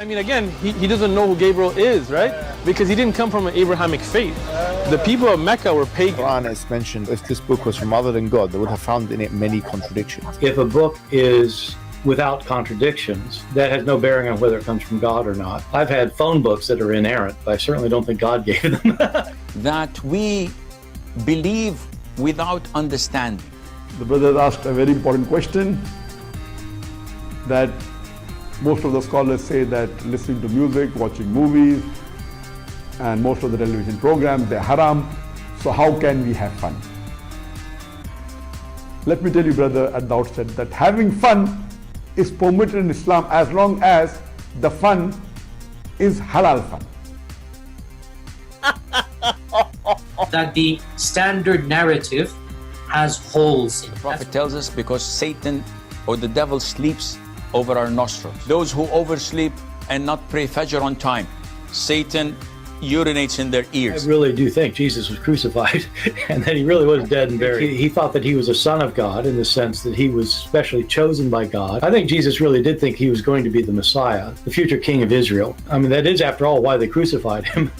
I mean, again, he doesn't know who Gabriel is, right? Because he didn't come from an Abrahamic faith. The people of Mecca were pagan. Quran is mentioned, if this book was from other than God, they would have found in it many contradictions. If a book is without contradictions, that has no bearing on whether it comes from God or not. I've had phone books that are inerrant, but I certainly don't think God gave them. That we believe without understanding. The brother asked a very important question, that most of the scholars say that listening to music, watching movies, and most of the television programs, they're haram. So how can we have fun? Let me tell you, brother, at the outset, that having fun is permitted in Islam as long as the fun is halal fun. That the standard narrative has holes in it. The Prophet tells us because Satan or the devil sleeps over our nostrils. Those who oversleep and not pray Fajr on time, Satan urinates in their ears. I really do think Jesus was crucified and that he really was dead and buried. He thought that he was a son of God in the sense that he was specially chosen by God. I think Jesus really did think he was going to be the Messiah, the future king of Israel. I mean, that is, after all, why they crucified him.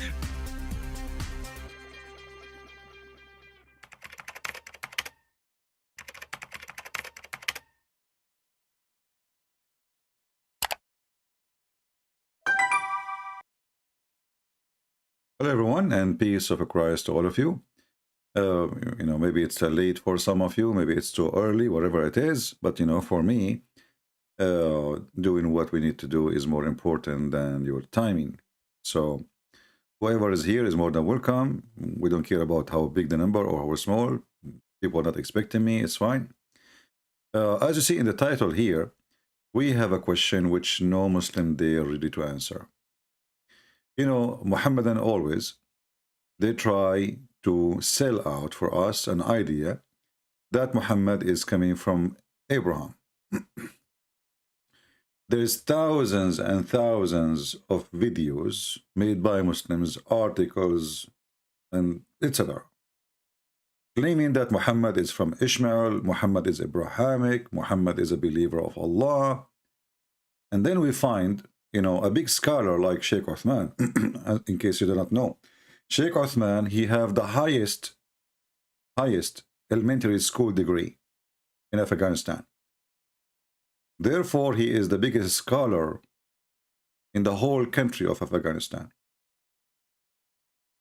Hello, everyone, and peace of Christ to all of you. Maybe it's late for some of you, maybe it's too early, whatever it is. But, for me, doing what we need to do is more important than your timing. So whoever is here is more than welcome. We don't care about how big the number or how small. People are not expecting me, it's fine. As you see in the title here, we have a question which no Muslim they are ready to answer. Muhammadan always, they try to sell out for us an idea that Muhammad is coming from Abraham. There's thousands and thousands of videos made by Muslims, articles, and etc., claiming that Muhammad is from Ishmael, Muhammad is Abrahamic, Muhammad is a believer of Allah. And then we find a big scholar like Sheks Uthman, in case you do not know. Sheks Uthman, he have the highest elementary school degree in Afghanistan. Therefore, he is the biggest scholar in the whole country of Afghanistan.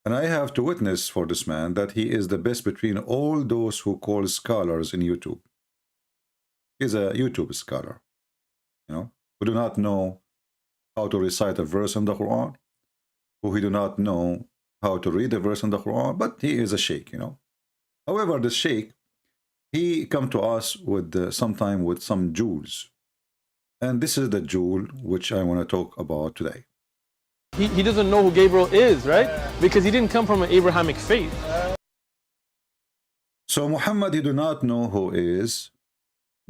And I have to witness for this man that he is the best between all those who call scholars in YouTube. He's a YouTube scholar, who do not know how to recite a verse in the Quran, who do not know how to read a verse in the Quran, but he is a sheikh, However, the sheikh, he come to us with sometime with some jewels. And this is the jewel which I want to talk about today. He doesn't know who Gabriel is, right? Because he didn't come from an Abrahamic faith. So Muhammad, he do not know who is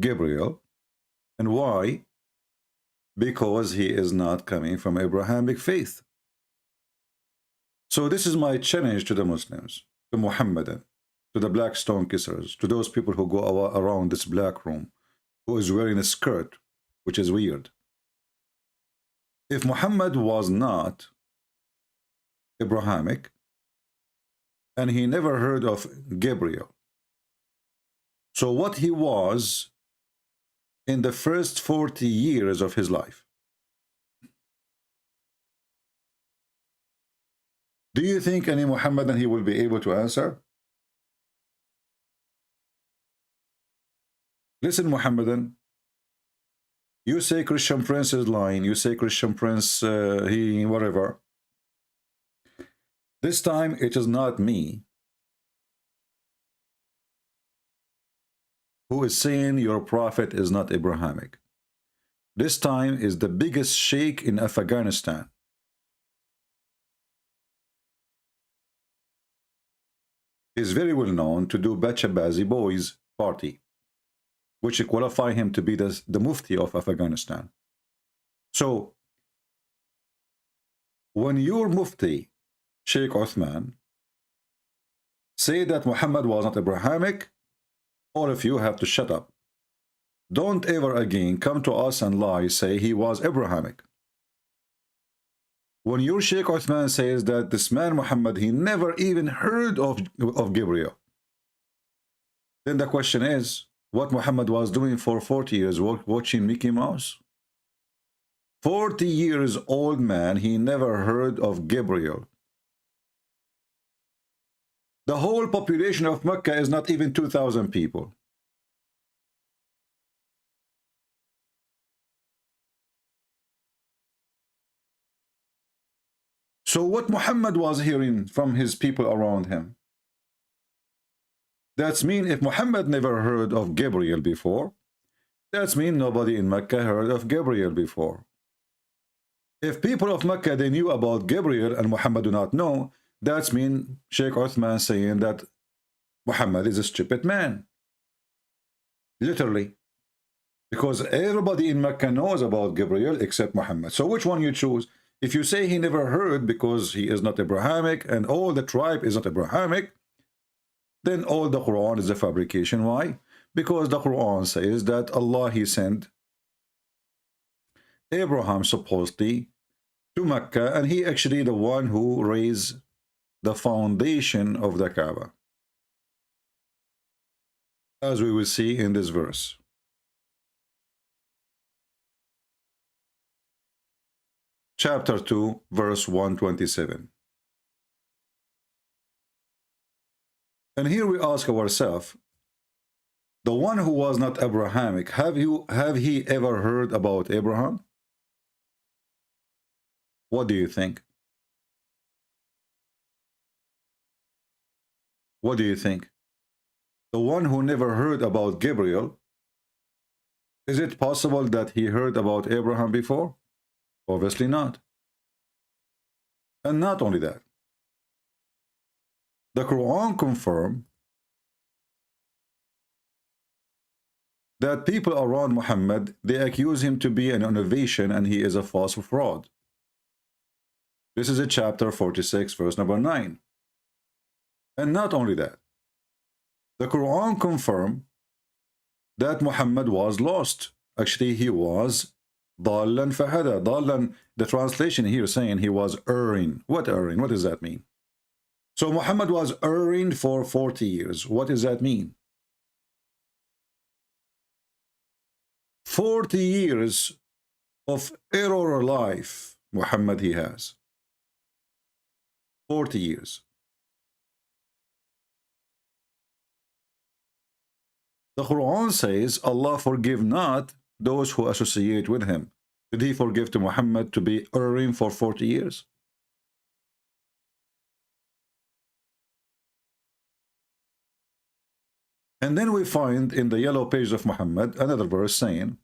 Gabriel. And why? Because he is not coming from Abrahamic faith. So this is my challenge to the Muslims, to Muhammadan, to the black stone kissers, to those people who go around this black room, who is wearing a skirt, which is weird. If Muhammad was not Abrahamic, and he never heard of Gabriel, so what he was in the first 40 years of his life? Do you think any Muhammadan he will be able to answer? Listen, Muhammadan, you say Christian Prince is lying, you say Christian Prince, he whatever. This time it is not me who is saying your prophet is not Abrahamic. This time is the biggest sheikh in Afghanistan. He's very well known to do Bachabazi boys party, which qualify him to be the mufti of Afghanistan. So when your mufti, Sheks Uthman, say that Muhammad was not Abrahamic, all of you have to shut up. Don't ever again come to us and lie, say he was Abrahamic. When your Sheikh Uthman says that this man Muhammad, he never even heard of Gabriel, then the question is, what Muhammad was doing for 40 years, watching Mickey Mouse? 40 years old man, he never heard of Gabriel. The whole population of Mecca is not even 2,000 people. So what Muhammad was hearing from his people around him? That's mean if Muhammad never heard of Gabriel before, that's mean nobody in Mecca heard of Gabriel before. If people of Mecca, they knew about Gabriel and Muhammad do not know, that's mean Sheikh Uthman saying that Muhammad is a stupid man. Literally. Because everybody in Mecca knows about Gabriel except Muhammad. So which one you choose? If you say he never heard because he is not Abrahamic and all the tribe is not Abrahamic, then all the Quran is a fabrication. Why? Because the Quran says that Allah, he sent Abraham supposedly to Mecca, and he actually the one who raised the foundation of the Kaaba, as we will see in this verse. Chapter 2, verse 127. And here we ask ourselves, the one who was not Abrahamic, have he ever heard about Abraham? What do you think? What do you think? The one who never heard about Gabriel, is it possible that he heard about Abraham before? Obviously not. And not only that, the Quran confirms that people around Muhammad, they accuse him to be an innovation and he is a false fraud. This is a chapter 46, verse number 9. And not only that, the Quran confirmed that Muhammad was lost. Actually, he was ضَالًا فَهَدَى. ضَالًا, the translation here saying he was erring. What erring? What does that mean? So Muhammad was erring for 40 years. What does that mean? 40 years of error life Muhammad he has. 40 years. The Quran says, Allah forgive not those who associate with him. Did he forgive to Muhammad to be erring for 40 years? And then we find in the yellow page of Muhammad another verse saying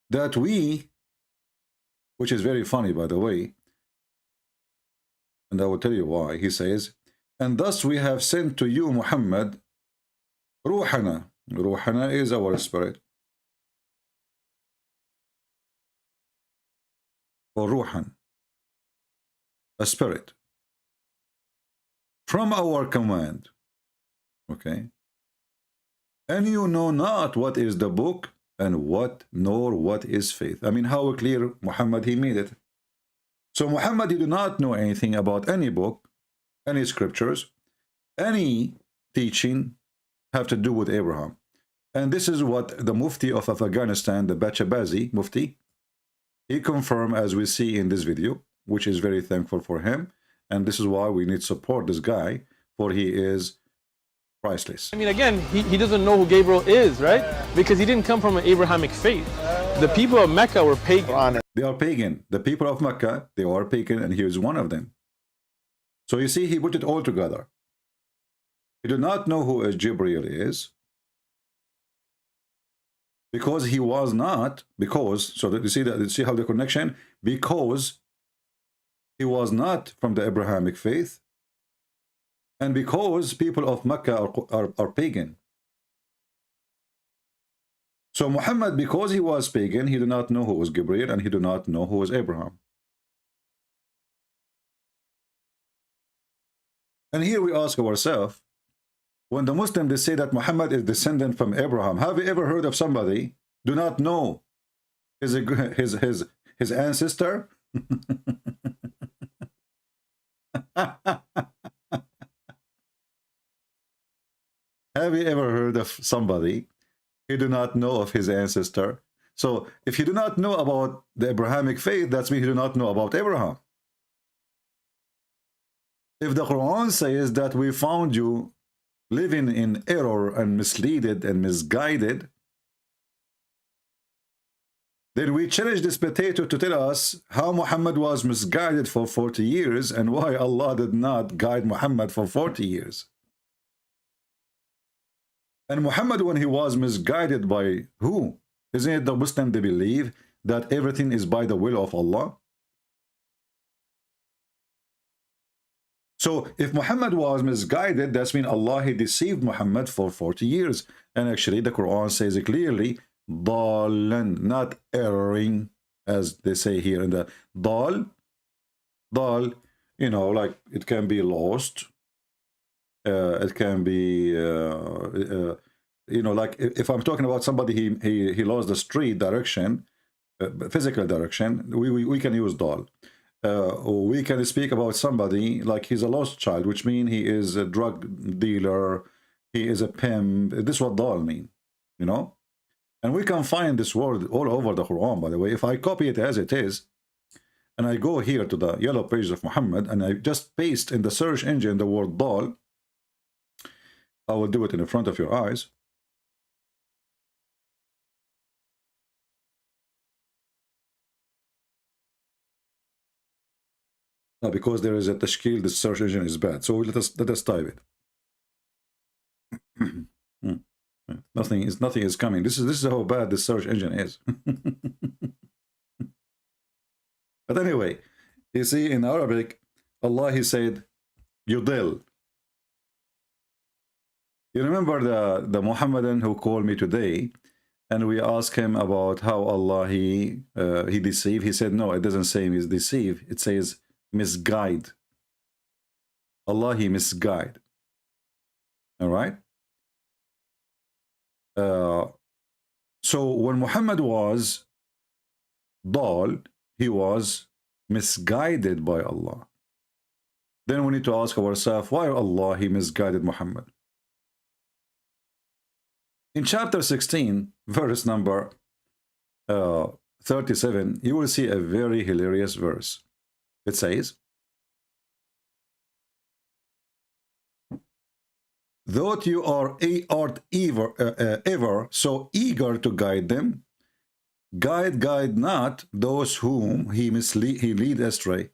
that we, which is very funny by the way, and I will tell you why. He says, and thus we have sent to you Muhammad ruhana. Ruhana is our spirit, or ruhan, a spirit, from our command. Okay, and you know not what is the book and what nor what is faith. I mean, how clear Muhammad he made it. So Muhammad he do not know anything about any book, any scriptures, any teaching have to do with Abraham. And this is what the Mufti of Afghanistan, the Bachabazi Mufti, he confirmed, as we see in this video, which is very thankful for him. And this is why we need to support this guy, for he is priceless. I mean, again, he doesn't know who Gabriel is, right? Because he didn't come from an Abrahamic faith. The people of Mecca were pagan. They are pagan. The people of Mecca, they are pagan, and he is one of them. So you see, he put it all together. He did not know who Gabriel is, because he was not, so that you see how the connection, because he was not from the Abrahamic faith, and because people of Mecca are pagan. So Muhammad, because he was pagan, he did not know who was Gabriel, and he did not know who was Abraham. And here we ask ourselves, when the Muslims they say that Muhammad is descendant from Abraham, have you ever heard of somebody do not know his ancestor Have you ever heard of somebody who do not know of his ancestor? So if you do not know about the Abrahamic faith, that means you do not know about Abraham. If the Quran says that we found you living in error and misleaded and misguided, then we challenge this potato to tell us how Muhammad was misguided for 40 years and why Allah did not guide Muhammad for 40 years. And Muhammad, when he was misguided by who? Isn't it the Muslim they believe that everything is by the will of Allah? So if Muhammad was misguided, that's mean Allah, he deceived Muhammad for 40 years. And actually the Quran says it clearly, dalan, not erring, as they say here in the dal, you know, like it can be lost. It can be, you know, like if I'm talking about somebody, he lost the street direction, physical direction, we can use dal. Or we can speak about somebody like he's a lost child, which means he is a drug dealer, he is a pimp. This is what dal mean, you know? And we can find this word all over the Quran, by the way. If I copy it as it is, and I go here to the yellow pages of Muhammad, and I just paste in the search engine the word dal, I will do it in the front of your eyes. Now, because there is a tashkil, the search engine is bad. So let us type it. Nothing is coming. This is how bad the search engine is. But anyway, you see in Arabic, Allah, he said, Yudil. You remember the Muhammadan who called me today, and we asked him about how Allah he deceived. He said, no, it doesn't say he's deceived. It says misguide. Allah, he misguide. All right. So when Muhammad was dal, he was misguided by Allah. Then we need to ask ourselves, why Allah he misguided Muhammad? In chapter 16, verse number 37, you will see a very hilarious verse. It says, though you art ever so eager to guide them, guide not those whom he lead astray.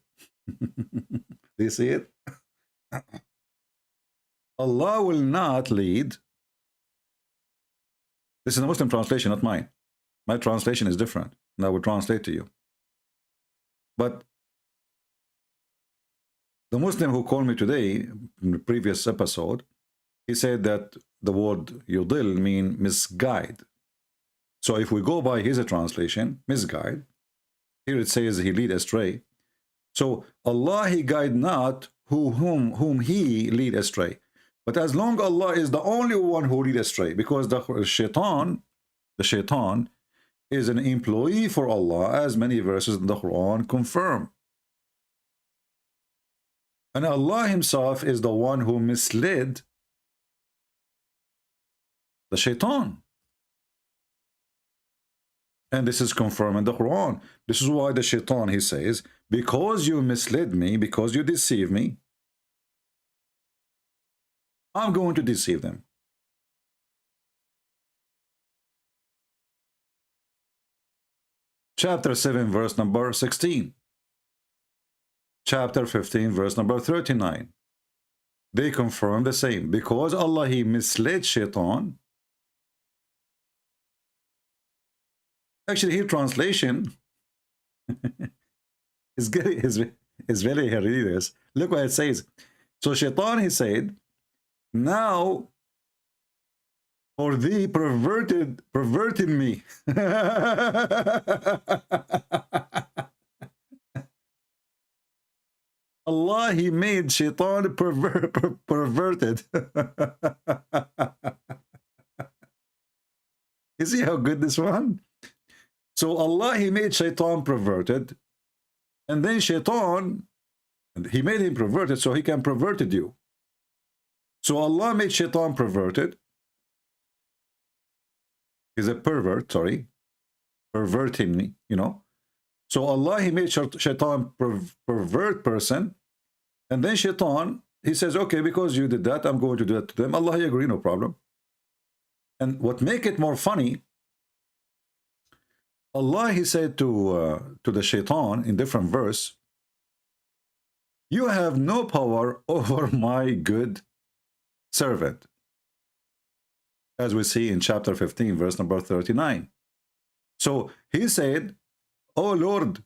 Do you see it? Allah will not lead. This is a Muslim translation, not mine. My translation is different, and I will translate to you. But the Muslim who called me today, in the previous episode, he said that the word yudil mean misguide. So if we go by his translation, misguide, here it says he lead astray. So Allah, he guide not whom he lead astray. But as long Allah is the only one who lead astray, because the shaitan is an employee for Allah, as many verses in the Quran confirm. And Allah himself is the one who misled the shaitan. And this is confirmed in the Quran. This is why the shaitan, he says, because you misled me, because you deceived me, I'm going to deceive them. Chapter 7, verse number 16. Chapter 15, verse number 39. They confirm the same. Because Allah, he misled shaitan. Actually, here translation is very hilarious. Look what it says. So shaitan, he said, now for thee perverted me. Allah, he made shaitan perverted. You see how good this one? So Allah, he made shaitan perverted. And then Shaitan, he made him perverted so he can perverted you. So Allah made Shaitan perverted. He's a pervert, sorry. Perverting me, you know. So Allah, he made Shaitan pervert person. And then Shaitan, he says, okay, because you did that, I'm going to do that to them. Allah, he agree, no problem. And what make it more funny, Allah, he said to the Shaitan in different verse, you have no power over my good servant. As we see in chapter 15, verse number 39. So he said, oh Lord,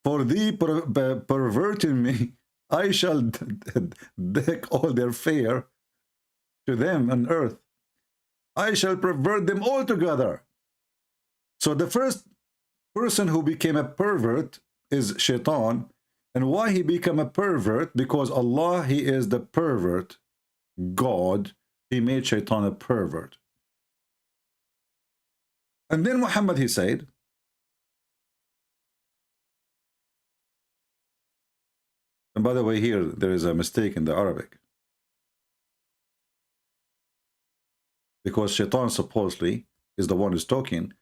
for thee perverting me, I shall deck all their fear to them on earth. I shall pervert them altogether. So the first person who became a pervert is Shaitan. And why he became a pervert? Because Allah, he is the pervert. God, he made Shaitan a pervert. And then Muhammad, he said, and by the way, here there is a mistake in the Arabic. Because Shaitan supposedly is the one who's talking.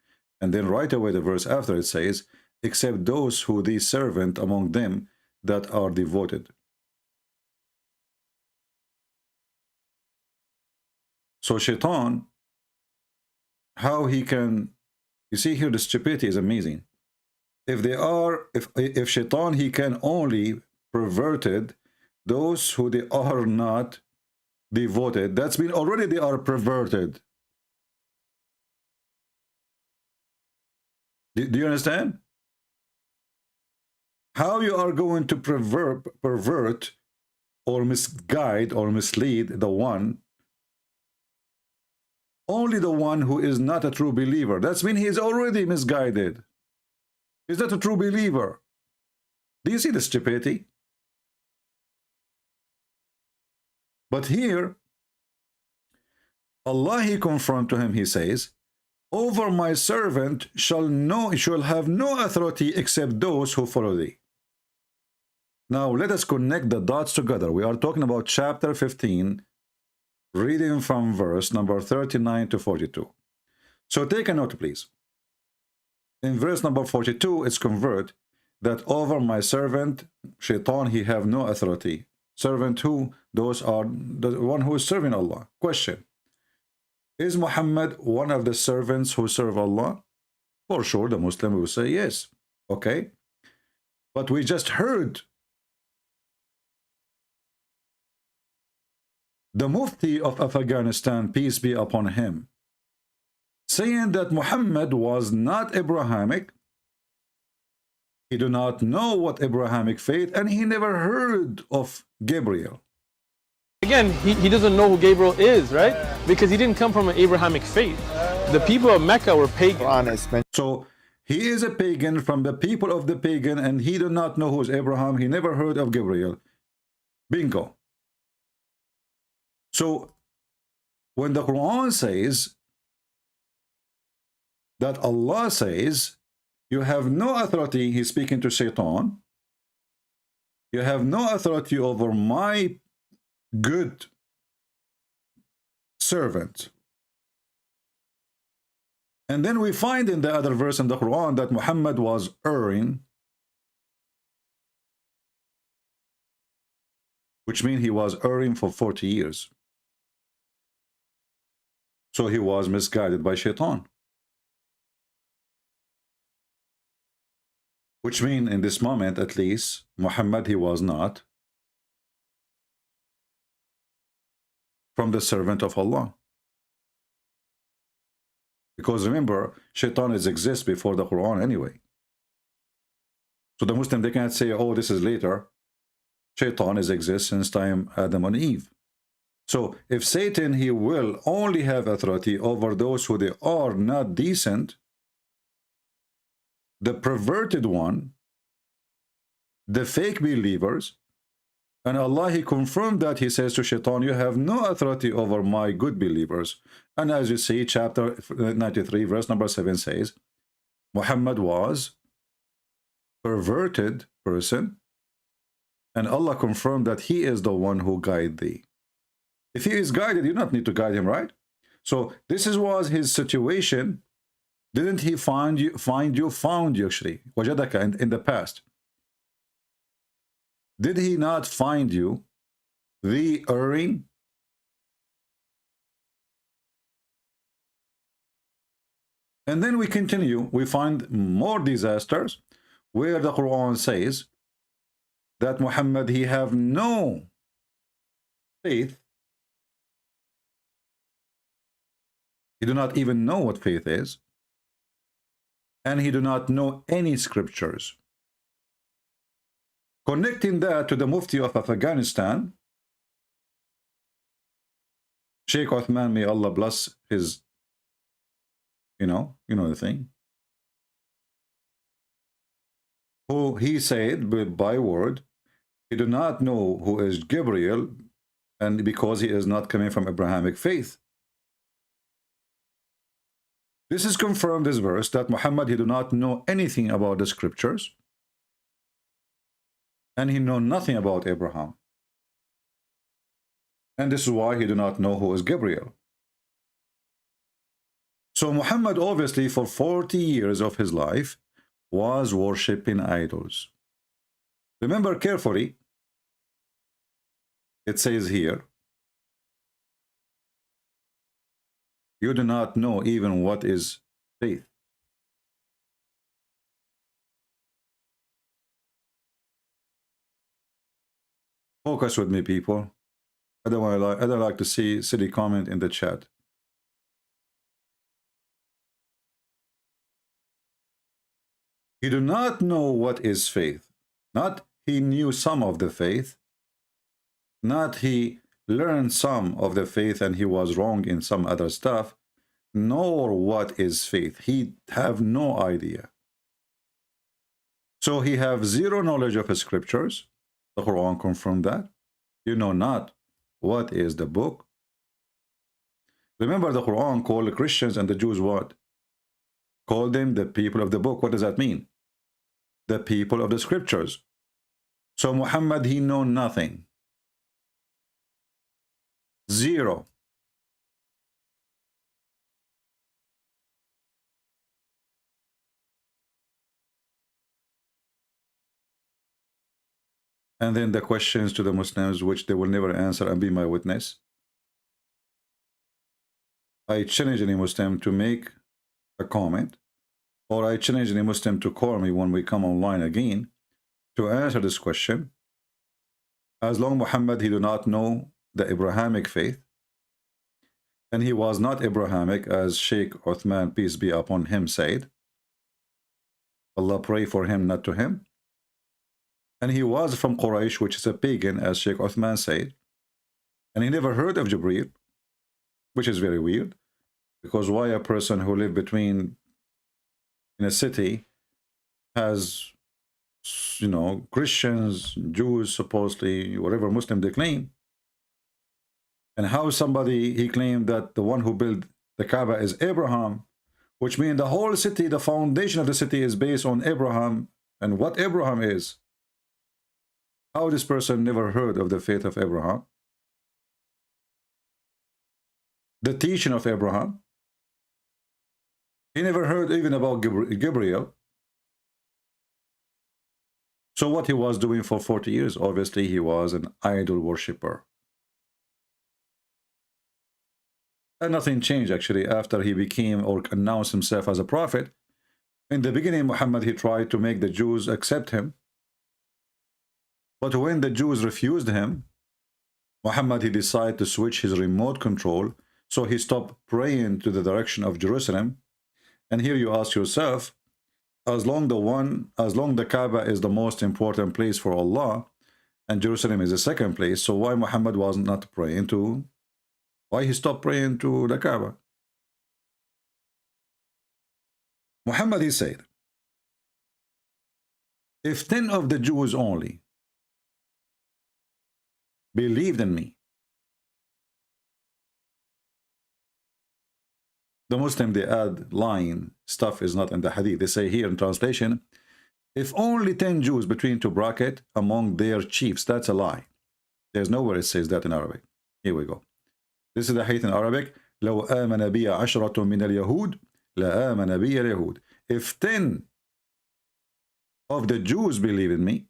And then right away the verse after it says, except those who thee servant among them that are devoted. So Shaitan, how he can, you see here the stupidity is amazing. If they are, if Shaitan, he can only perverted those who they are not devoted, that's mean already they are perverted. Do you understand? How you are going to pervert or misguide or mislead the one, only the one who is not a true believer. That's mean he is already misguided. He's not a true believer. Do you see the stupidity? But here, Allah, he confirmed to him, he says, over my servant shall have no authority except those who follow thee. Now let us connect the dots together. We are talking about chapter 15, reading from verse number 39 to 42. So take a note, please. In verse number 42, it's convert that over my servant, Shaitan, he have no authority. Servant who? Those are the one who is serving Allah. Question. Is Muhammad one of the servants who serve Allah? For sure, the Muslim will say yes. Okay. But we just heard the Mufti of Afghanistan, peace be upon him, saying that Muhammad was not Abrahamic. He do not know what Abrahamic faith, and he never heard of Gabriel. Again, he doesn't know who Gabriel is, right? Because he didn't come from an Abrahamic faith. The people of Mecca were pagan. So he is a pagan from the people of the pagan, and he do not know who is Abraham. He never heard of Gabriel. Bingo. So when the Quran says that Allah says, you have no authority, he's speaking to Shaitan, you have no authority over my good servant. And then we find in the other verse in the Quran that Muhammad was erring, which means he was erring for 40 years. So he was misguided by Shaitan. Which means in this moment at least, Muhammad, he was not from the servant of Allah. Because remember, Shaitan exists before the Quran anyway. So the Muslim, they can't say, oh, this is later. Shaitan exists since time Adam and Eve. So if Satan, he will only have authority over those who they are not decent, the perverted one, the fake believers, and Allah, he confirmed that. He says to Shaitan, you have no authority over my good believers. And as you see, chapter 93, verse number 7 says, Muhammad was perverted person, and Allah confirmed that He is the one who guides thee. If he is guided, you don't need to guide him, right? So this was his situation. Didn't he found you actually, wajadaka in the past? Did he not find you the erring? And then we continue, we find more disasters where the Quran says that Muhammad, he have no faith. He do not even know what faith is. And he do not know any scriptures. Connecting that to the Mufti of Afghanistan, Sheks Uthman, may Allah bless his, you know the thing, who he said by word, he do not know who is Gabriel, and because he is not coming from Abrahamic faith. This is confirmed, this verse, that Muhammad, he do not know anything about the scriptures, and he know nothing about Abraham. And this is why he do not know who is Gabriel. So Muhammad, obviously, for 40 years of his life, was worshipping idols. Remember carefully, it says here, you do not know even what is faith. Focus with me, people. I don't like to see silly comment in the chat. He do not know what is faith. Not he knew some of the faith. Not he learned some of the faith and he was wrong in some other stuff, nor what is faith. He have no idea. So he have zero knowledge of his scriptures. The Quran confirmed that. You know not what is the book. Remember, the Quran called the Christians and the Jews what? Called them the people of the book. What does that mean? The people of the scriptures. So Muhammad, he know nothing. Zero. And then the questions to the Muslims, which they will never answer and be my witness. I challenge any Muslim to make a comment, or I challenge any Muslim to call me when we come online again to answer this question. As long Muhammad, he do not know the Abrahamic faith, and he was not Abrahamic, as Sheks Uthman, peace be upon him, said. Allah pray for him, not to him. And he was from Quraysh, which is a pagan, as Sheks Uthman said. And he never heard of Jibreel, which is very weird. Because why a person who lived in a city has, Christians, Jews, supposedly, whatever Muslim they claim. And how somebody, he claimed that the one who built the Kaaba is Abraham, which means the whole city, the foundation of the city is based on Abraham and what Abraham is. How this person never heard of the faith of Abraham, the teaching of Abraham. He never heard even about Gabriel. So what he was doing for 40 years, obviously he was an idol worshipper. And nothing changed actually after he became or announced himself as a prophet. In the beginning, Muhammad, he tried to make the Jews accept him. But when the Jews refused him, Muhammad, he decided to switch his remote control. So he stopped praying to the direction of Jerusalem. And here you ask yourself, as long the Kaaba is the most important place for Allah, and Jerusalem is the second place, so why Muhammad was not praying to, why he stopped praying to the Kaaba? Muhammad, he said, if 10 of the Jews only believed in me, the Muslim, they add lying stuff is not in the hadith. They say here in translation, If only 10 Jews between two bracket among their chiefs, that's a lie. There's nowhere it says that in Arabic. Here we go. This is the hadith in Arabic. لو آمن بي عشرة من اليهود لآمن بي اليهود. If 10 of the Jews believe in me,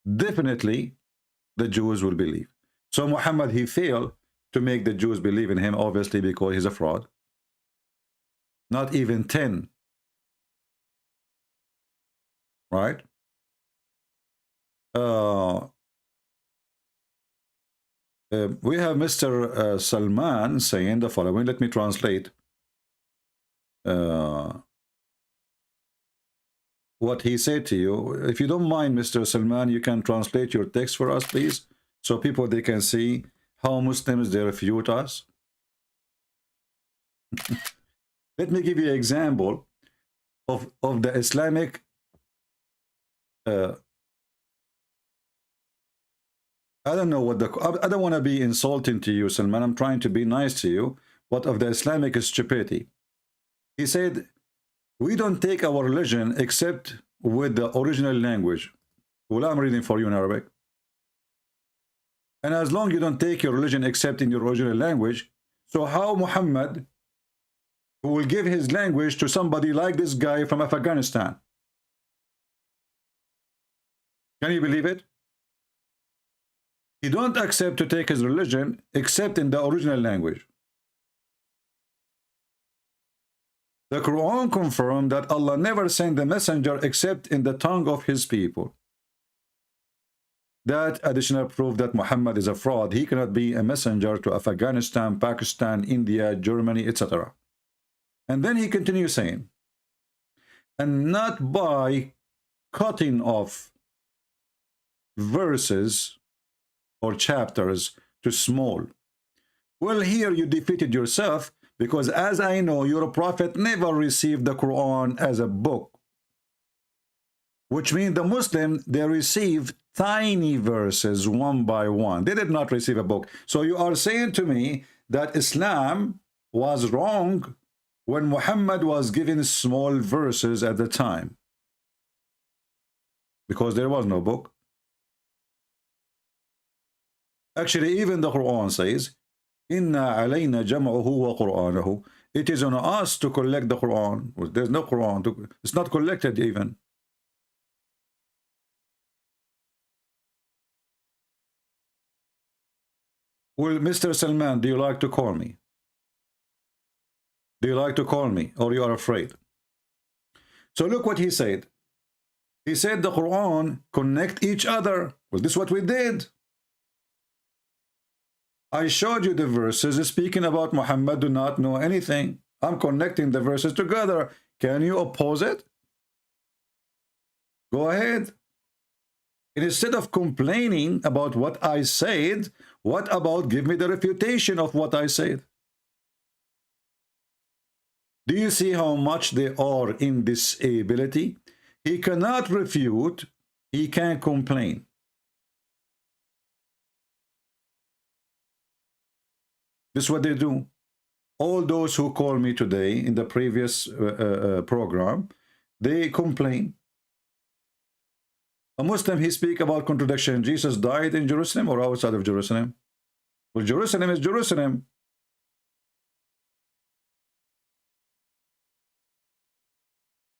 definitely the Jews will believe. So Muhammad, he failed to make the Jews believe in him, obviously, because he's a fraud. Not even 10. Right? We have Mr. Salman saying the following. Let me translate what he said to you. If you don't mind, Mr. Salman, you can translate your text for us, please, so people, they can see how Muslims, they refute us. Let me give you an example of the Islamic I don't know what I don't want to be insulting to you, Salman. I'm trying to be nice to you. What of the Islamic stupidity? He said, we don't take our religion except with the original language. Well, I'm reading for you in Arabic. And as long as you don't take your religion except in your original language, so how Muhammad, who will give his language to somebody like this guy from Afghanistan? Can you believe it? He don't accept to take his religion except in the original language. The Quran confirmed that Allah never sent the messenger except in the tongue of his people. That additional proof that Muhammad is a fraud. He cannot be a messenger to Afghanistan, Pakistan, India, Germany, etc. And then he continues saying, and not by cutting off verses or chapters to small. Well, here you defeated yourself, because as I know, your prophet never received the Quran as a book, which means the Muslim, they receive tiny verses one by one. They did not receive a book. So you are saying to me that Islam was wrong when Muhammad was given small verses at the time, because there was no book. Actually, even the Quran says, Inna alayna jam'uhu wa Qur'anahu. It is on us to collect the Quran. There's no Quran. It's not collected even. Well, Mr. Salman, do you like to call me? Do you like to call me, or you are afraid? So look what he said. He said the Quran connect each other. Well, this is what we did. I showed you the verses speaking about Muhammad do not know anything. I'm connecting the verses together. Can you oppose it? Go ahead. And instead of complaining about what I said, what about give me the refutation of what I said? Do you see how much they are in disability? He cannot refute, he can't complain. This is what they do. All those who call me today in the previous program, they complain. A Muslim, he speak about contradiction. Jesus died in Jerusalem or outside of Jerusalem? Well, Jerusalem is Jerusalem.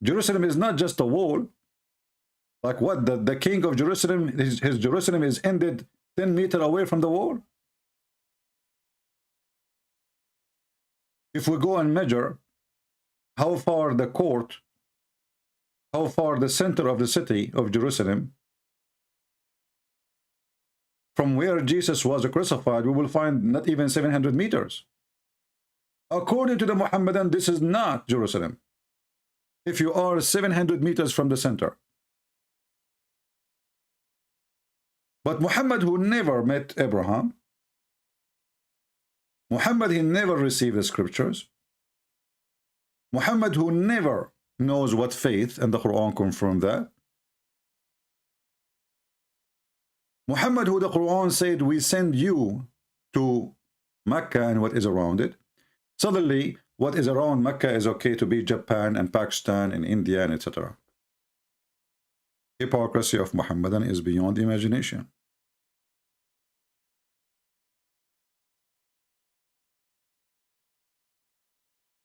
Jerusalem is not just a wall. Like what? The king of Jerusalem, his Jerusalem is ended 10 meters away from the wall. If we go and measure how far the court, how far the center of the city of Jerusalem, from where Jesus was crucified, we will find not even 700 meters. According to the Muhammadan, this is not Jerusalem. If you are 700 meters from the center. But Muhammad, who never met Abraham, Muhammad, he never received the scriptures. Muhammad, who never knows what faith, and the Quran confirmed that. Muhammad, who the Quran said, we send you to Mecca and what is around it. Suddenly, what is around Mecca is okay to be Japan and Pakistan and India and etc. Hypocrisy of Muhammadan is beyond imagination.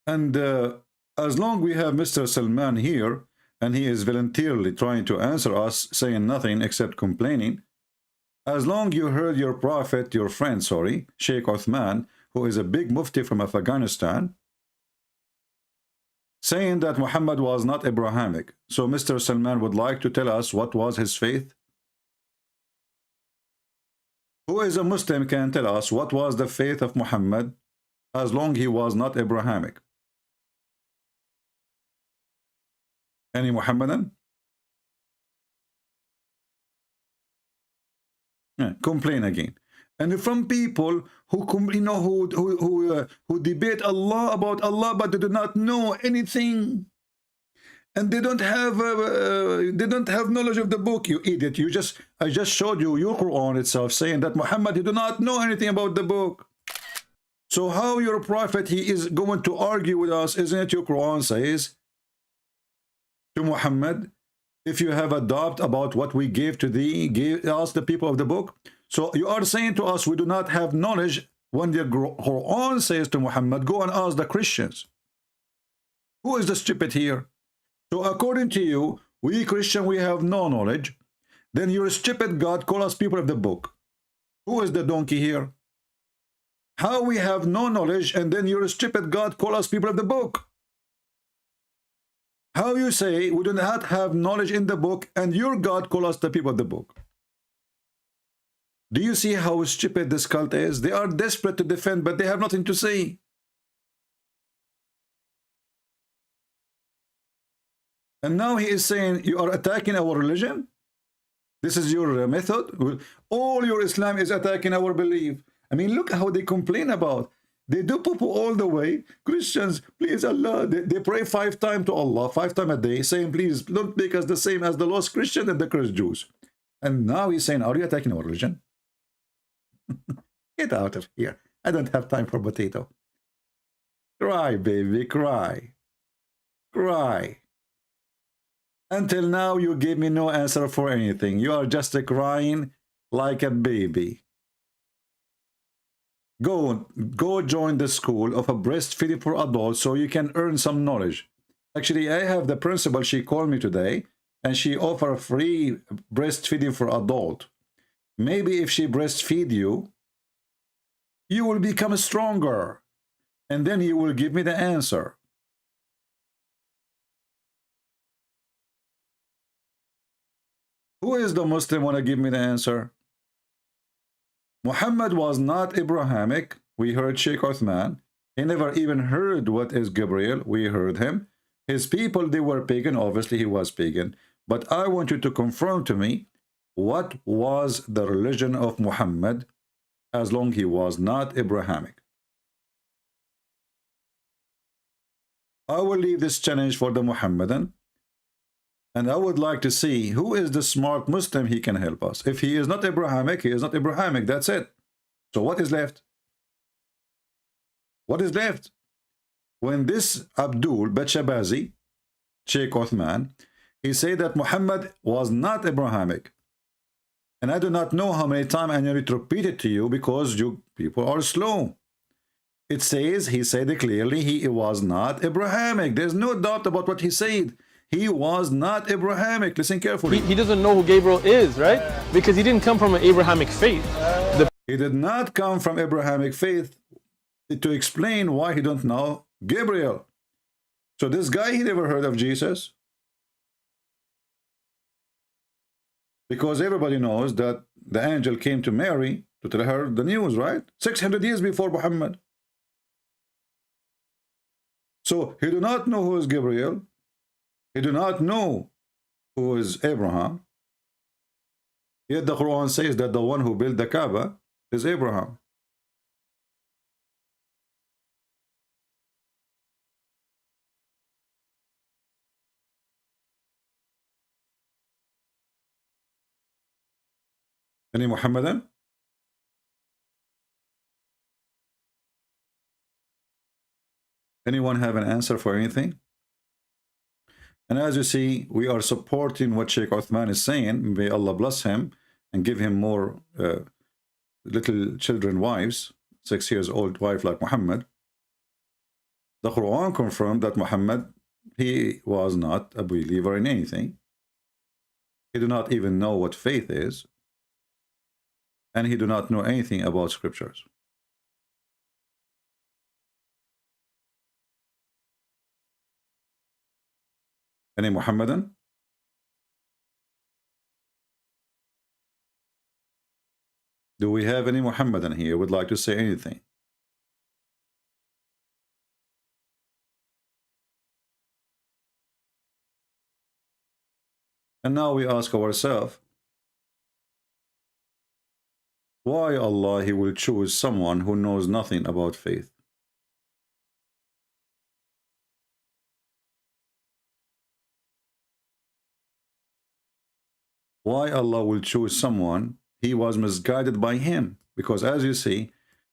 And as long we have Mr. Salman here, and he is voluntarily trying to answer us, saying nothing except complaining, as long you heard your prophet, your friend, sorry, Sheks Uthman, who is a big mufti from Afghanistan, saying that Muhammad was not Abrahamic. So Mr. Salman would like to tell us what was his faith. Who is a Muslim can tell us what was the faith of Muhammad as long he was not Abrahamic. Any Muhammadan? Yeah, complain again. And from people who who debate Allah about Allah, but they do not know anything, and they don't have knowledge of the book. You idiot! I just showed you your Quran itself saying that Muhammad, he do not know anything about the book. So how your prophet, he is going to argue with us? Isn't it your Quran says to Muhammad, if you have a doubt about what we gave to thee, ask the people of the book. So you are saying to us we do not have knowledge when the Quran says to Muhammad, go and ask the Christians. Who is the stupid here? So according to you, we Christian, we have no knowledge. Then your stupid God call us people of the book. Who is the donkey here? How we have no knowledge and then your stupid God call us people of the book? How you say we do not have knowledge in the book and your God call us the people of the book? Do you see how stupid this cult is? They are desperate to defend, but they have nothing to say. And now he is saying you are attacking our religion? This is your method? All your Islam is attacking our belief. I mean, look how they complain about. They do poo-poo all the way. Christians, please Allah. They pray 5 times to Allah, 5 times a day, saying, please don't make us the same as the lost Christian and the cursed Jews. And now he's saying, are you attacking our religion? Get out of here. I don't have time for potato. Cry, baby, cry. Cry. Until now, you gave me no answer for anything. You are just crying like a baby. Go join the school of a breastfeeding for adults so you can earn some knowledge. Actually, I have the principal. She called me today and she offered free breastfeeding for adult. Maybe if she breastfeed you, you will become stronger. And then you will give me the answer. Who is the Muslim want to give me the answer? Muhammad was not Abrahamic. We heard Sheks Uthman. He never even heard what is Gabriel. We heard him. His people, they were pagan. Obviously, he was pagan. But I want you to confirm to me, what was the religion of Muhammad as long he was not Abrahamic? I will leave this challenge for the Muhammadan. And I would like to see who is the smart Muslim he can help us. If he is not Abrahamic, he is not Abrahamic. That's it. So what is left? What is left? When this Abdul Batshabazi, Sheks Uthman, he said that Muhammad was not Abrahamic. And I do not know how many times I need to repeat it to you because you people are slow. It says, he said it clearly, he was not Abrahamic. There's no doubt about what he said. He was not Abrahamic. Listen carefully. He doesn't know who Gabriel is, right? Because he didn't come from an Abrahamic faith. He did not come from Abrahamic faith to explain why he don't know Gabriel. So this guy, he never heard of Jesus. Because everybody knows that the angel came to Mary to tell her the news, right? 600 years before Muhammad. So he do not know who is Gabriel. He do not know who is Abraham. Yet the Quran says that the one who built the Kaaba is Abraham. Any Muhammadan? Anyone have an answer for anything? And as you see, we are supporting what Sheks Uthman is saying. May Allah bless him and give him more little children wives, 6 years old wife like Muhammad. The Quran confirmed that Muhammad, he was not a believer in anything. He do not even know what faith is. And he do not know anything about scriptures. Any Muhammadan? Do we have any Muhammadan here who would like to say anything? And now we ask ourselves, why Allah he will choose someone who knows nothing about faith? Why Allah will choose someone? He was misguided by him, because as you see,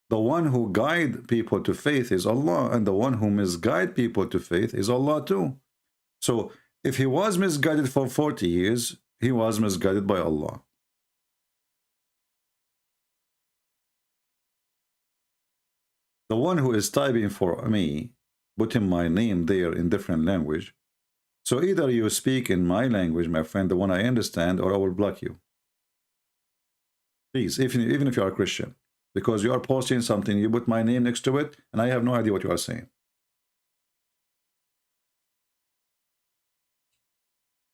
the one who guide people to faith is Allah, and the one who misguide people to faith is Allah too. So if he was misguided for 40 years, he was misguided by Allah. The one who is typing for me, putting my name there in different language. So either you speak in my language, my friend, the one I understand, or I will block you. Please, even if you are a Christian, because you are posting something, you put my name next to it, and I have no idea what you are saying.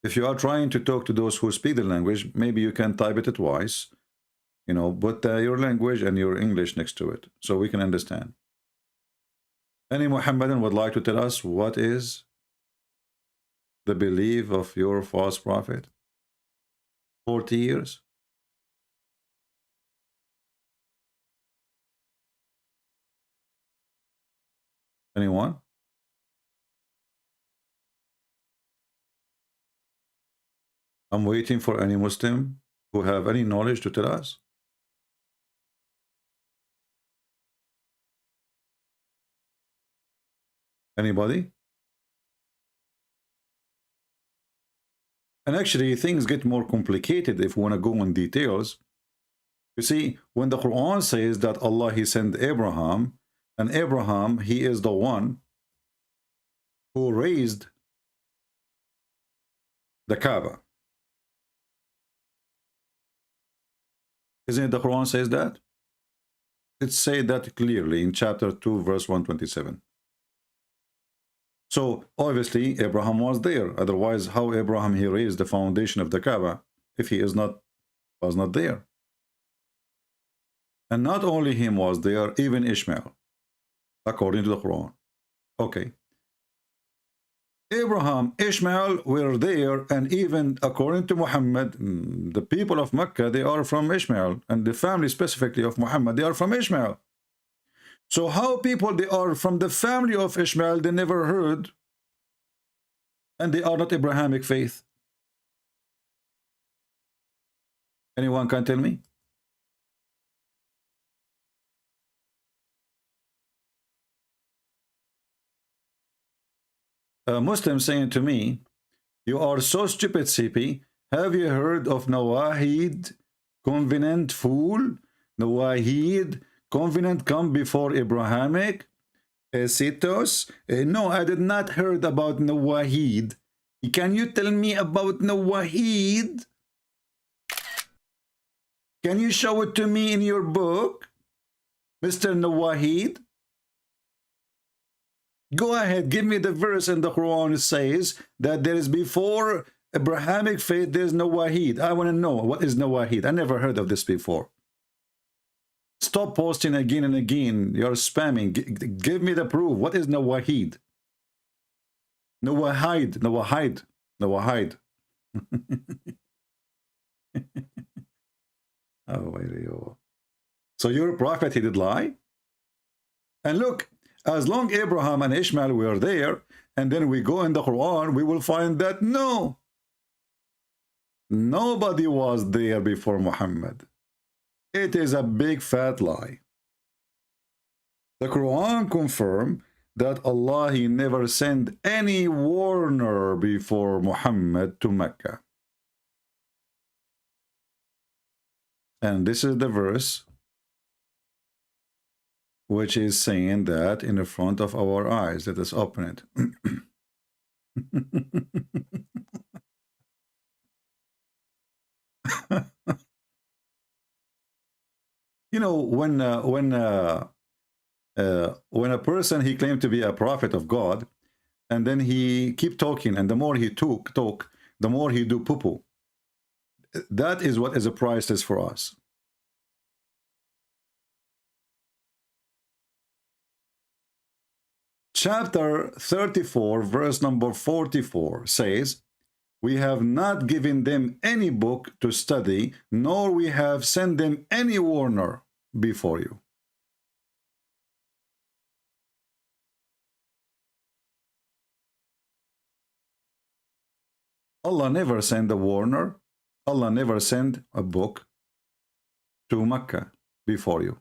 If you are trying to talk to those who speak the language, maybe you can type it twice, you know, put your language and your English next to it, so we can understand. Any Muhammadan would like to tell us what is the belief of your false prophet? 40 years? Anyone? I'm waiting for any Muslim who have any knowledge to tell us. Anybody? And actually, things get more complicated if we want to go in details. You see, when the Quran says that Allah, he sent Abraham, and Abraham, he is the one who raised the Kaaba. Isn't it the Quran says that? It says that clearly in chapter 2, verse 127. So obviously Abraham was there. Otherwise, how Abraham he raised the foundation of the Kaaba if he was not there? And not only him was there, even Ishmael, according to the Quran. Okay. Abraham, Ishmael were there, and even according to Muhammad, the people of Mecca, they are from Ishmael, and the family specifically of Muhammad, they are from Ishmael. So how people they are from the family of Ishmael, they never heard, and they are not Abrahamic faith? Anyone can tell me? A Muslim saying to me, you are so stupid, CP. Have you heard of Nawahid, covenant fool? Nawahid, covenant come before Abrahamic? Citos? No, I did not heard about Nawahid. Can you tell me about Nawahid? Can you show it to me in your book, Mr. Nawahid? Go ahead, give me the verse in the Quran. It says that there is before Abrahamic faith, there's Nawahid. I want to know, what is Nawahid? I never heard of this before. Stop posting again and again. You're spamming. Give me the proof. What is Nawahid? Nawahid. Nawahid. Nawahid. Oh, wait. So your prophet, he did lie? And look, as long Abraham and Ishmael were there, and then we go in the Quran, we will find that no, nobody was there before Muhammad. It is a big fat lie. The Quran confirms that Allah, He never sent any warner before Muhammad to Mecca. And this is the verse which is saying that in the front of our eyes. Let us open it. You know, when a person, he claimed to be a prophet of God, and then he keep talking, and the more he talk, the more he do poo-poo. That is what is a priceless for us. Chapter 34, verse number 44 says, "We have not given them any book to study, nor we have sent them any warner before you." Allah never sent a warner. Allah never sent a book to Mecca before you.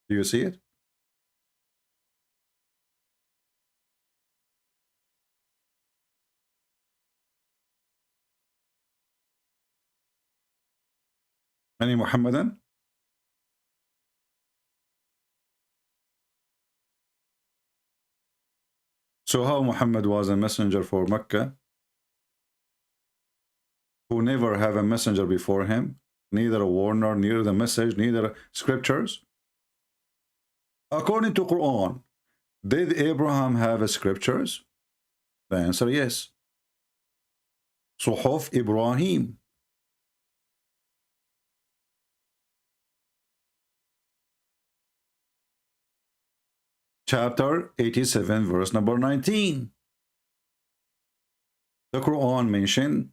Do you see it? Any Muhammadan? So how Muhammad was a messenger for Mecca, who never have a messenger before him, neither a warner, neither the message, neither scriptures? According to Quran, did Abraham have scriptures? The answer, yes. Suhuf Ibrahim. Chapter 87, verse number 19. The Quran mentioned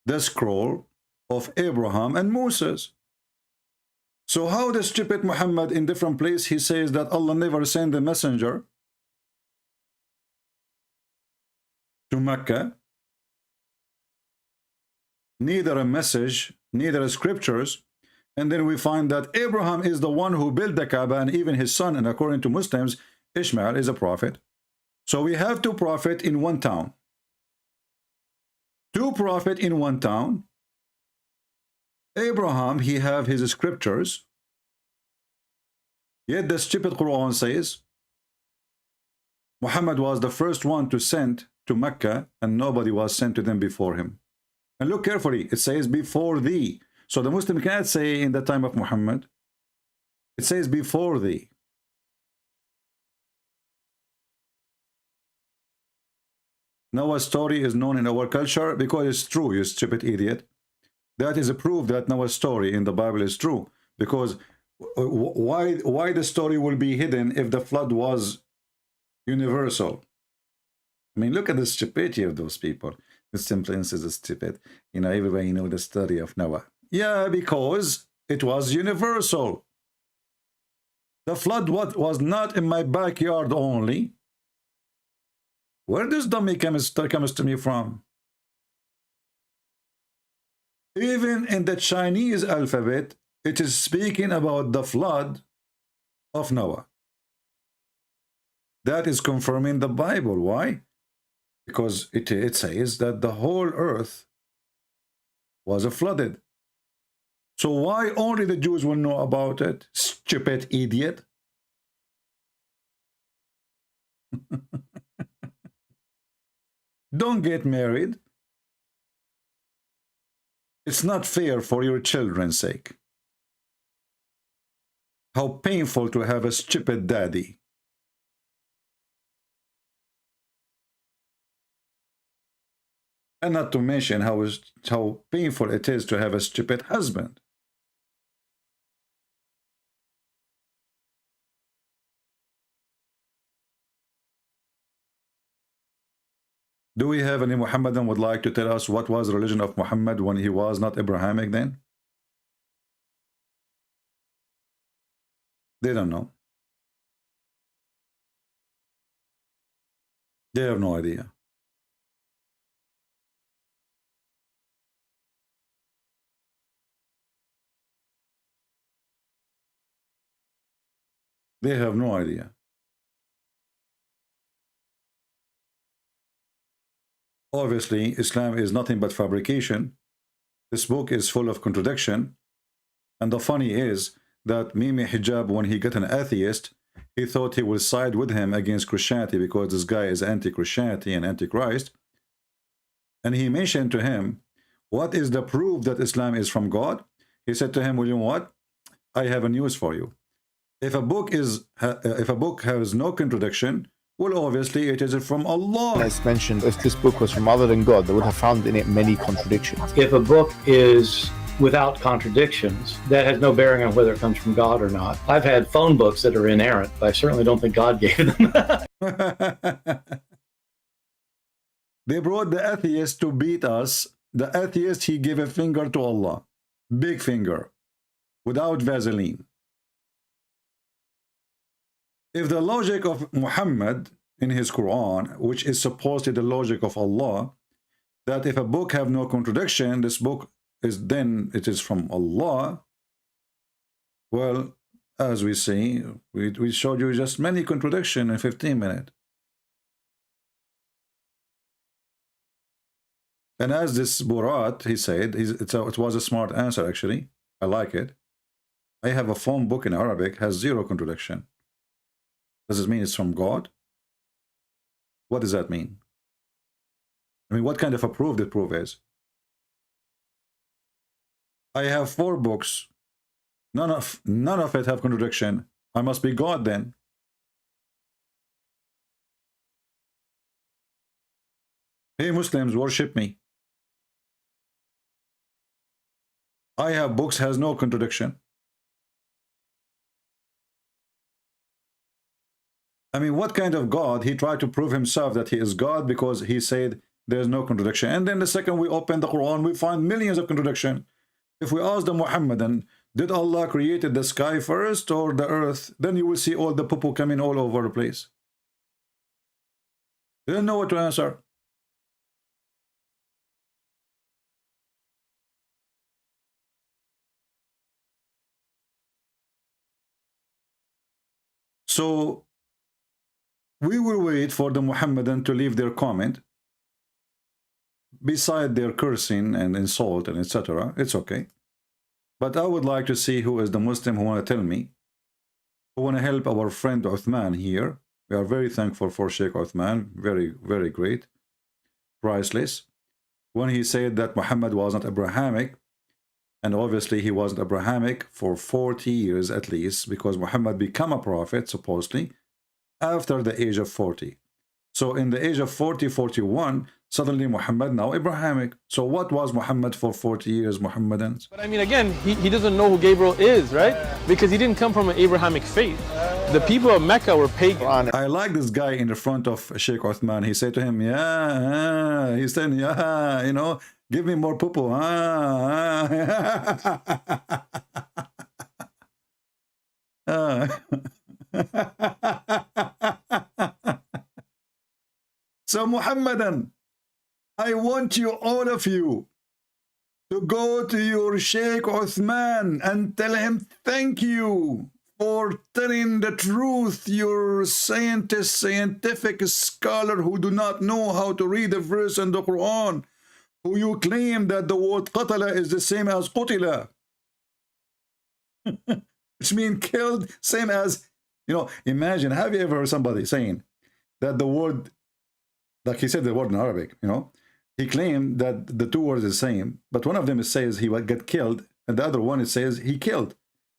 the scroll of Abraham and Moses. So how the stupid Muhammad in different place, he says that Allah never sent a messenger to Mecca, neither a message, neither scriptures, and then we find that Abraham is the one who built the Kaaba, and even his son, and according to Muslims, Ishmael is a prophet. So we have two prophets in one town. Two prophets in one town. Abraham, he have his scriptures. Yet the stupid Quran says Muhammad was the first one to send to Mecca, and nobody was sent to them before him. And look carefully, it says before thee. So the Muslim cannot say in the time of Muhammad. It says before thee. Noah's story is known in our culture because it's true, you stupid idiot. That is a proof that Noah's story in the Bible is true. Because why the story will be hidden if the flood was universal? I mean, look at the stupidity of those people. The simplest is stupid. You know, everybody know the story of Noah. Yeah, because it was universal. The flood was not in my backyard only. Where does dummy comes to me from? Even in the Chinese alphabet, it is speaking about the flood of Noah. That is confirming the Bible. Why? Because it says that the whole earth was flooded. So why only the Jews will know about it? Stupid idiot. Don't get married. It's not fair for your children's sake. How painful to have a stupid daddy. And not to mention how painful it is to have a stupid husband. Do we have any Muhammadan would like to tell us what was the religion of Muhammad when he was not Abrahamic then? They don't know. They have no idea. They have no idea. Obviously, Islam is nothing but fabrication. This book is full of contradiction. And the funny is that Mimi Hijab, when he got an atheist, he thought he would side with him against Christianity because this guy is anti-Christianity and anti-Christ. And he mentioned to him, what is the proof that Islam is from God? He said to him, well, you know what? I have a news for you. If a book has no contradiction, well, obviously it is from Allah. As mentioned, if this book was from other than God, they would have found in it many contradictions. If a book is without contradictions, that has no bearing on whether it comes from God or not. I've had phone books that are inerrant, but I certainly don't think God gave them. They brought the atheist to beat us. The atheist, he gave a finger to Allah. Big finger. Without Vaseline. If the logic of Muhammad in his Quran, which is supposedly the logic of Allah, that if a book have no contradiction, this book is then it is from Allah. Well, as we see, we showed you just many contradictions in 15 minutes. And as this Burat, he said, it was a smart answer actually. I like it. I have a phone book in Arabic, has 0 contradiction. Does it mean it's from God? What does that mean? I mean, what kind of a proof the proof is? I have 4 books. None of it have contradiction. I must be God then. Hey Muslims, worship me. I have books has no contradiction. I mean, what kind of God? He tried to prove himself that he is God because he said there's no contradiction. And then the second we open the Quran, we find millions of contradiction. If we ask the Muhammadan, did Allah created the sky first or the earth? Then you will see all the poo-poo coming all over the place. They don't know what to answer. So we will wait for the Muhammadan to leave their comment. Beside their cursing and insult and etc., it's okay. But I would like to see who is the Muslim who want to tell me, who want to help our friend Uthman here. We are very thankful for Sheks Uthman. Very, very great. Priceless. When he said that Muhammad was not Abrahamic, and obviously he wasn't Abrahamic for 40 years at least, because Muhammad became a prophet, supposedly, after the age of 40. So in the age of 40, 41, suddenly Muhammad now Abrahamic. So what was Muhammad for 40 years, Muhammadans? But I mean, again, he doesn't know who Gabriel is, right? Because he didn't come from an Abrahamic faith. The people of Mecca were pagan. I like this guy in the front of Sheks Uthman. He said to him, yeah, he said, yeah, you know, give me more poo-poo. So Muhammadan, I want you, all of you, to go to your Sheks Uthman and tell him thank you for telling the truth. You're scientific scholar who do not know how to read a verse in the Quran, who you claim that the word qatala is the same as qutila. Which means killed, same as, you know, imagine, have you ever heard somebody saying that the word, like he said the word in Arabic, you know, he claimed that the 2 words are the same, but one of them says he would get killed, and the other one it says he killed.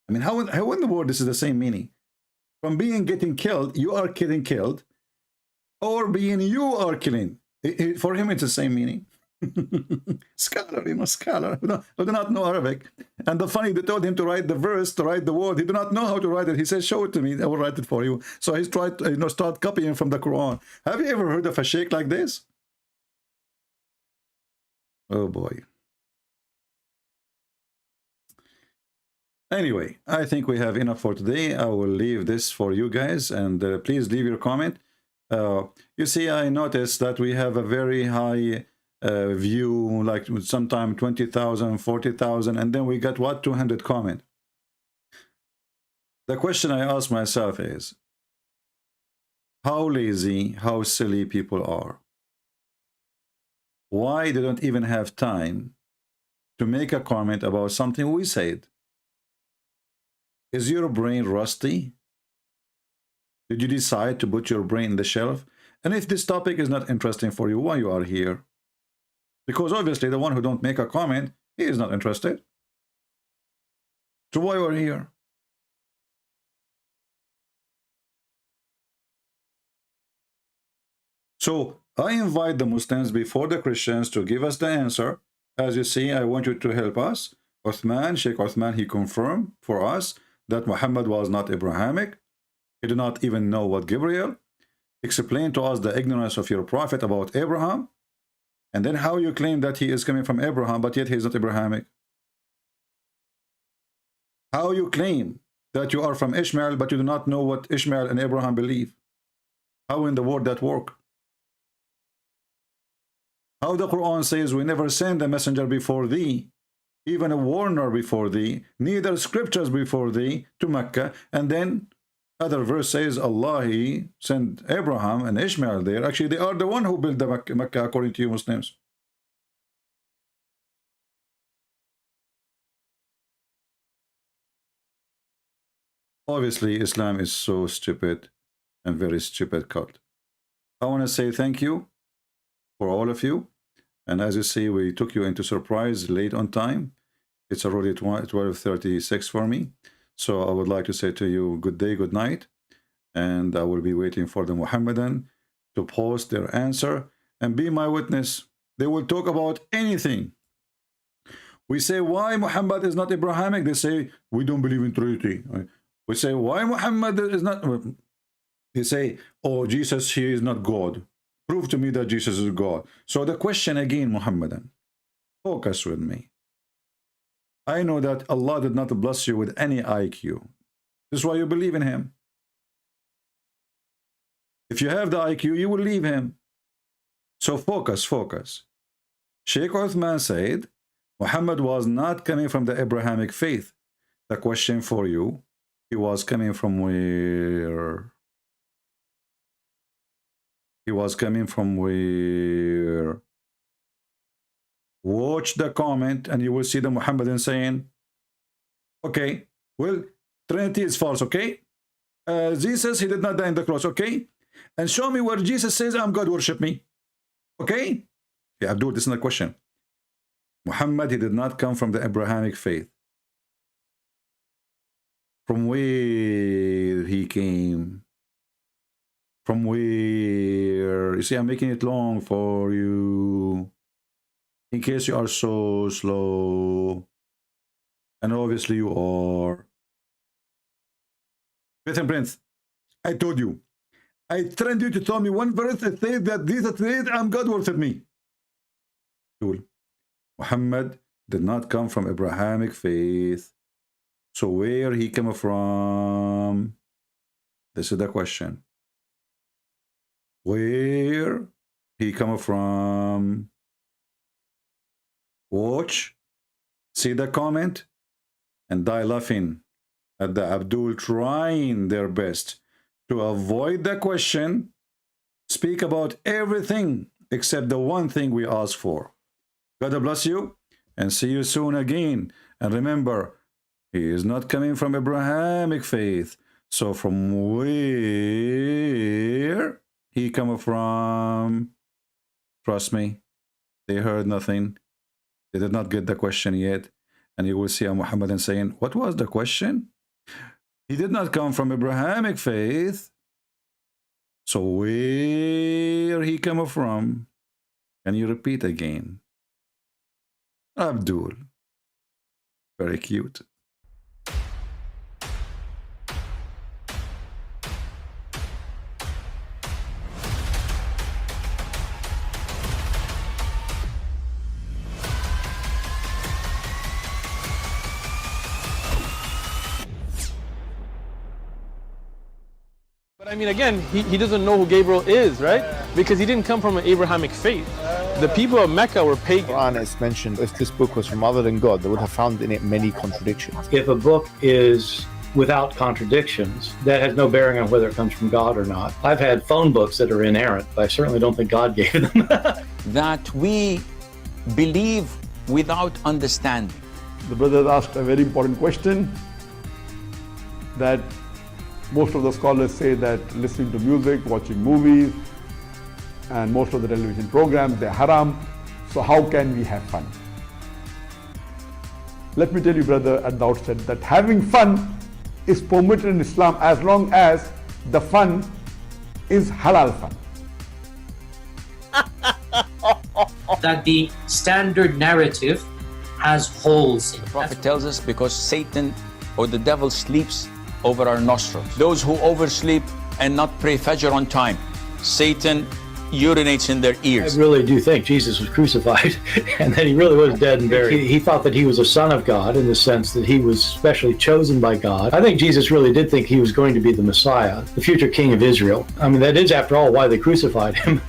I mean, how in the world this is the same meaning? From being getting killed, you are getting killed, or being you are killing. For him, it's the same meaning. Scholar, you know, scholar who do not know Arabic. And the funny, they told him to write the verse, to write the word. He do not know how to write it. He says, show it to me, I will write it for you. So he's tried to, you know, start copying from the Quran. Have you ever heard of a sheikh like this? Oh boy. Anyway, I think we have enough for today. I will leave this for you guys, and please leave your comment. You see, I noticed that we have a very high view, like sometime 20,000, 40,000, and then we got what, 200 comment. The question I ask myself is, how lazy, how silly people are. Why they don't even have time to make a comment about something we said? Is your brain rusty? Did you decide to put your brain in the shelf? And if this topic is not interesting for you, why you are here? Because obviously the one who don't make a comment, he is not interested. So why you are here? So I invite the Muslims before the Christians to give us the answer. As you see, I want you to help us. Uthman, Sheikh Uthman, he confirmed for us that Muhammad was not Abrahamic. He did not even know what Gabriel. Explain to us the ignorance of your prophet about Abraham. And then how you claim that he is coming from Abraham, but yet he is not Abrahamic. How you claim that you are from Ishmael, but you do not know what Ishmael and Abraham believe. How in the world that work? How the Quran says, we never send a messenger before thee, even a warner before thee, neither scriptures before thee to Mecca. And then other verse says Allah, he sent Abraham and Ishmael there. Actually, they are the one who built the Mecca according to you Muslims. Obviously, Islam is so stupid and very stupid cult. I want to say thank you for all of you. And as you see, we took you into surprise late on time. It's already 12:36 for me. So I would like to say to you, good day, good night. And I will be waiting for the Muhammadan to post their answer and be my witness. They will talk about anything. We say, why Muhammad is not Abrahamic? They say, we don't believe in Trinity. We say, why Muhammad is not... They say, oh, Jesus, he is not God. Prove to me that Jesus is God. So the question again, Muhammadan, focus with me. I know that Allah did not bless you with any IQ. This is why you believe in him. If you have the IQ, you will leave him. So focus, focus. Sheikh Uthman said, Muhammad was not coming from the Abrahamic faith. The question for you, he was coming from where? He was coming from where? Watch the comment and you will see the Muhammadan saying, okay, well, Trinity is false, okay? Jesus, he did not die on the cross, okay? And show me where Jesus says, I'm God, worship me. Okay? Yeah, Abdul, this is not a question. Muhammad, he did not come from the Abrahamic faith. From where he came? From where? You see, I'm making it long for you. In case you are so slow. And obviously you are. Faith and Prince, I told you. I trained you to tell me one verse that says that Jesus said, I'm God, worship me. Muhammad did not come from Abrahamic faith. So where he came from? This is the question. Where he come from? Watch, see the comment, and die laughing at the Abdul trying their best to avoid the question, speak about everything except the one thing we ask for. God bless you and see you soon again. And remember, he is not coming from Abrahamic faith. So from where he come from? Trust me, they heard nothing. They did not get the question yet. And you will see a Muhammadan saying, what was the question? He did not come from Abrahamic faith. So where he come from? Can you repeat again? Abdul. Very cute. But I mean, again, he doesn't know who Gabriel is, right? Because he didn't come from an Abrahamic faith. The people of Mecca were pagan. Quran is mentioned, if this book was from other than God, they would have found in it many contradictions. If a book is without contradictions, that has no bearing on whether it comes from God or not. I've had phone books that are inerrant, but I certainly don't think God gave them. That we believe without understanding. The brother asked a very important question, that most of the scholars say that listening to music, watching movies, and most of the television programs, they're haram. So how can we have fun? Let me tell you, brother, at the outset that having fun is permitted in Islam as long as the fun is halal fun. That the standard narrative has holes in it. The Prophet tells us because Satan or the devil sleeps over our nostrils. Those who oversleep and not pray Fajr on time, Satan urinates in their I ears. really do think Jesus was crucified and that he really was dead and buried. He thought that he was a son of God in the sense that he was specially chosen by God. I think Jesus really did think he was going to be the Messiah, the future king of Israel. I mean, that is, after all, why they crucified him.